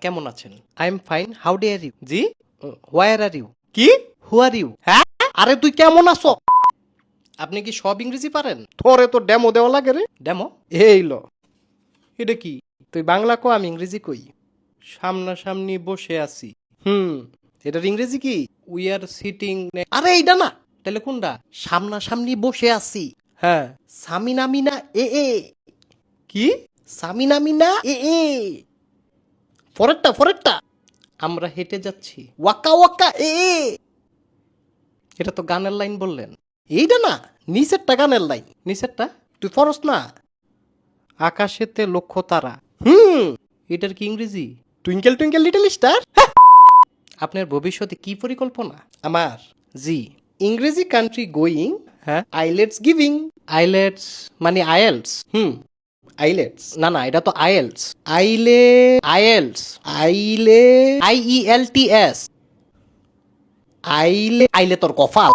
কেমন আছেন? I am fine, how day are you? জি? Where are you? কি? Who are you? হ্যাঁ? আরে তুই কেমন আছো? আপনি কি সব ইংরেজি পারেন? তোরে তো ডেমো দেওয়া লাগে রে। ডেমো? এই ল। এটা কি? তুই বাংলা কো, আমি ইংরেজি কই। সামনাসামনি বসে আছি। হুম, এটার ইংরেজি কি? We are sitting. আরে এইটা না। তাহলে কোনটা? সামনাসামনি বসে আছি। হ্যাঁ। সামিনা মিনা এ। কি? সামিনা মিনা এ। ফরেরটা। আমরা হেঁটে যাচ্ছি। ওয়াকা ওয়াকা এ। এটা তো গানের লাইন বললেন। এইটা না, নিচেরটা গানের লাইন। নিচেরটা? তুই ফরস না। আকাশেতে লক্ষ তারা। হুম, এটার কি ইংরেজি? Twinkle twinkle little star. আপনার ভবিষ্যতে কি পরিকল্পনা? আমার জি। ইংরেজি কান্ট্রি গোয়িং, হ্যাঁ। Islets giving. আইলেটস মানে আইএলস? আইলেটস। না এটা তো আইএলস। আইলে আইএলস। আইলে আইইএলটিএস। আইলে আইলে তোর কপাল।